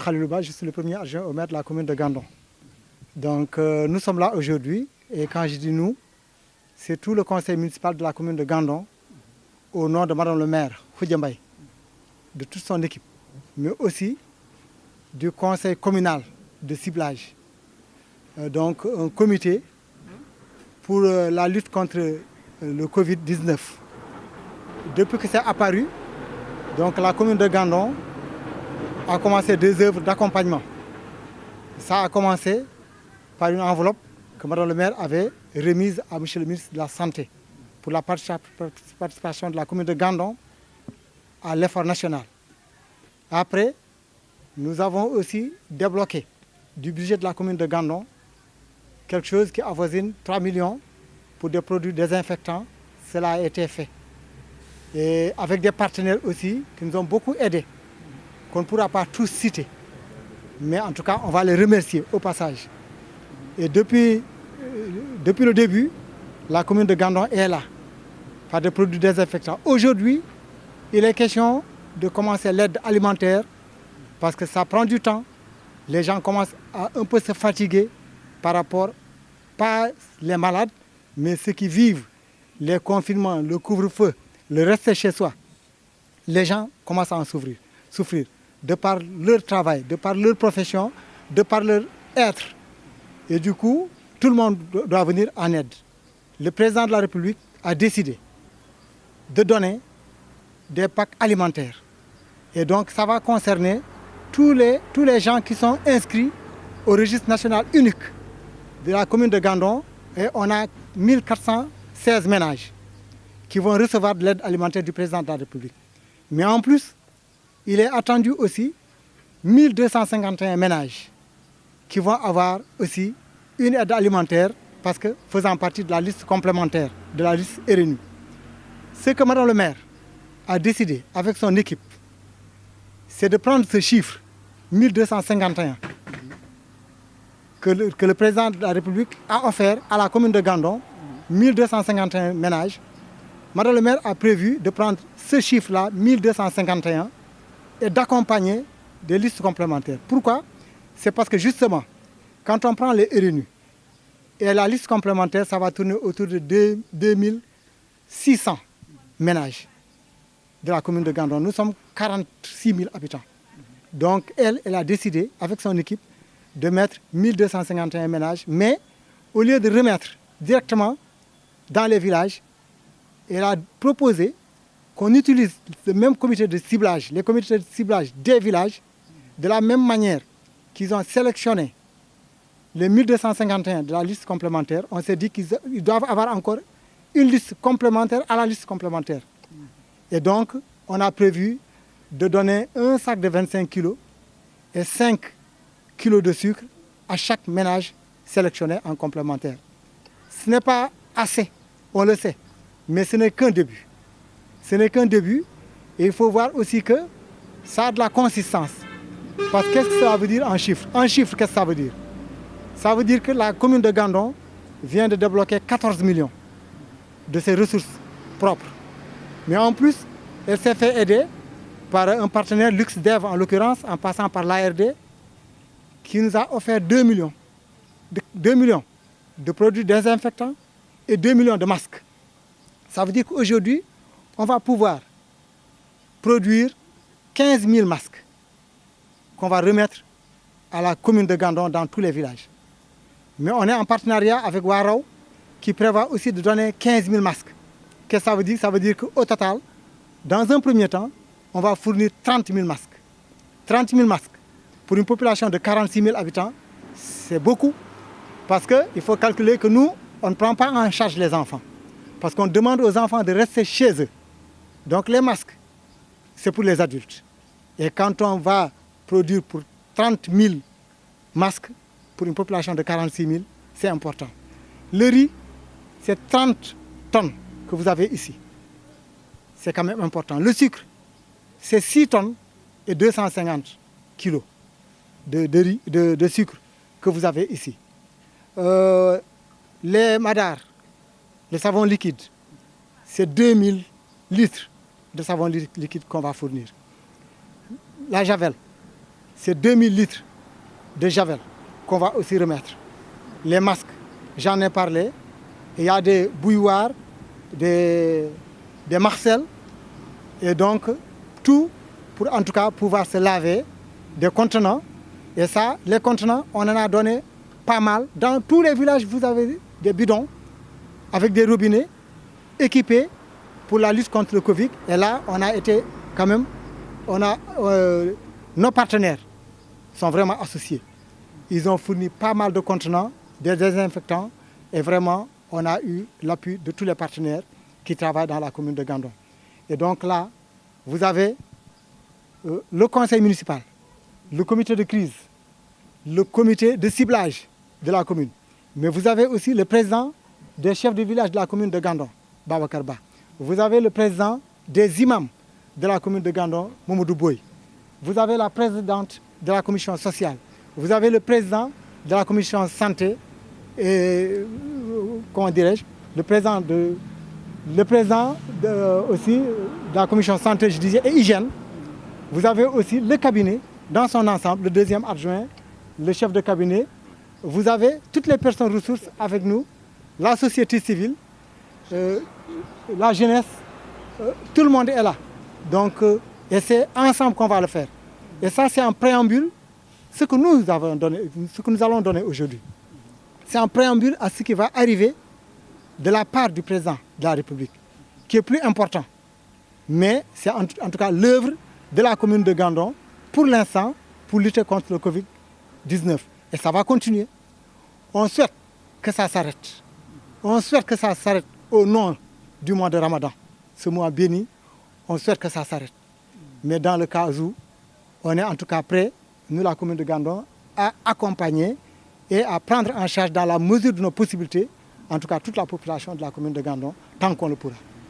Khalilouba, je suis le premier adjoint au maire de la commune de Gandon. Donc nous sommes là aujourd'hui et quand je dis nous, c'est tout le conseil municipal de la commune de Gandon au nom de madame le maire Khoudia Mbaye, de toute son équipe, mais aussi du conseil communal de ciblage. Donc un comité pour la lutte contre le Covid-19. Depuis que c'est apparu, donc la commune de Gandon a commencé des œuvres d'accompagnement. Ça a commencé par une enveloppe que madame le maire avait remise à monsieur le ministre de la Santé pour la participation de la commune de Gandon à l'effort national. Après, nous avons aussi débloqué du budget de la commune de Gandon quelque chose qui avoisine 3 millions pour des produits désinfectants. Cela a été fait. Et avec des partenaires aussi qui nous ont beaucoup aidés, qu'on ne pourra pas tous citer. Mais en tout cas, on va les remercier au passage. Et depuis le début, la commune de Gandon est là, par des produits désinfectants. Aujourd'hui, il est question de commencer l'aide alimentaire parce que ça prend du temps. Les gens commencent à un peu se fatiguer par rapport, pas les malades, mais ceux qui vivent les confinements, le couvre-feu, le rester chez soi. Les gens commencent à en souffrir. De par leur travail, de par leur profession, de par leur être. Et du coup, tout le monde doit venir en aide. Le président de la République a décidé de donner des packs alimentaires. Et donc, ça va concerner tous les gens qui sont inscrits au registre national unique de la commune de Gandon. Et on a 1416 ménages qui vont recevoir de l'aide alimentaire du président de la République. Mais en plus, il est attendu aussi 1251 ménages qui vont avoir aussi une aide alimentaire parce que faisant partie de la liste complémentaire, de la liste RNU. Ce que madame le maire a décidé avec son équipe, c'est de prendre ce chiffre, 1251, que le président de la République a offert à la commune de Gandon, 1251 ménages. Madame le maire a prévu de prendre ce chiffre-là, 1251, et d'accompagner des listes complémentaires. Pourquoi? C'est parce que justement, quand on prend les RNU et la liste complémentaire, ça va tourner autour de 2600 ménages de la commune de Gandon. Nous sommes 46 000 habitants. Donc elle a décidé, avec son équipe, de mettre 1251 ménages, mais au lieu de remettre directement dans les villages, elle a proposé qu'on utilise le même comité de ciblage, les comités de ciblage des villages, de la même manière qu'ils ont sélectionné les 1251 de la liste complémentaire. On s'est dit qu'ils doivent avoir encore une liste complémentaire à la liste complémentaire. Et donc, on a prévu de donner un sac de 25 kilos et 5 kilos de sucre à chaque ménage sélectionné en complémentaire. Ce n'est pas assez, on le sait, mais ce n'est qu'un début. Ce n'est qu'un début et il faut voir aussi que ça a de la consistance. Parce que qu'est-ce que ça veut dire en chiffres? En chiffres, qu'est-ce que ça veut dire? Ça veut dire que la commune de Gandon vient de débloquer 14 millions de ses ressources propres. Mais en plus, elle s'est fait aider par un partenaire LuxDev en l'occurrence, en passant par l'ARD, qui nous a offert 2 millions. 2 millions de produits désinfectants et 2 millions de masques. Ça veut dire qu'aujourd'hui, on va pouvoir produire 15 000 masques qu'on va remettre à la commune de Gandon dans tous les villages. Mais on est en partenariat avec Warao qui prévoit aussi de donner 15 000 masques. Qu'est-ce que ça veut dire? Ça veut dire qu'au total, dans un premier temps, on va fournir 30 000 masques. 30 000 masques pour une population de 46 000 habitants, c'est beaucoup parce qu'il faut calculer que nous, on ne prend pas en charge les enfants. Parce qu'on demande aux enfants de rester chez eux. Donc les masques, c'est pour les adultes. Et quand on va produire pour 30 000 masques pour une population de 46 000, c'est important. Le riz, c'est 30 tonnes que vous avez ici. C'est quand même important. Le sucre, c'est 6 tonnes et 250 kilos de sucre que vous avez ici. Les madars, les savons liquides, c'est 2000 litres de savon liquide qu'on va fournir. La javel, c'est 2000 litres de javel qu'on va aussi remettre. Les masques, j'en ai parlé. Il y a des bouilloires, des marcelles, et donc tout pour en tout cas pouvoir se laver, des contenants. Et ça, les contenants, on en a donné pas mal. Dans tous les villages, vous avez des bidons avec des robinets équipés pour la lutte contre le Covid. Et là, on a été quand même, nos partenaires sont vraiment associés. Ils ont fourni pas mal de contenants, des désinfectants, et vraiment, on a eu l'appui de tous les partenaires qui travaillent dans la commune de Gandon. Et donc là, vous avez le conseil municipal, le comité de crise, le comité de ciblage de la commune. Mais vous avez aussi le président des chefs de village de la commune de Gandon, Babacar Ba. Vous avez le président des imams de la commune de Gandon, Mamadou Boy. Vous avez la présidente de la commission sociale. Vous avez le président de la commission santé et, comment dirais-je, le président aussi de la commission santé, je disais, et hygiène. Vous avez aussi le cabinet dans son ensemble, le deuxième adjoint, le chef de cabinet. Vous avez toutes les personnes ressources avec nous, la société civile, la jeunesse, tout le monde est là. Donc, et c'est ensemble qu'on va le faire. Et ça, c'est un préambule, ce que nous allons donner aujourd'hui. C'est un préambule à ce qui va arriver de la part du président de la République, qui est plus important. Mais c'est en tout cas l'œuvre de la commune de Gandon, pour l'instant, pour lutter contre le Covid-19. Et ça va continuer. On souhaite que ça s'arrête. On souhaite que ça s'arrête au nom du mois de Ramadan. Ce mois béni, on souhaite que ça s'arrête. Mais dans le cas où on est en tout cas prêt, nous, la commune de Gandon, à accompagner et à prendre en charge dans la mesure de nos possibilités, en tout cas toute la population de la commune de Gandon, tant qu'on le pourra.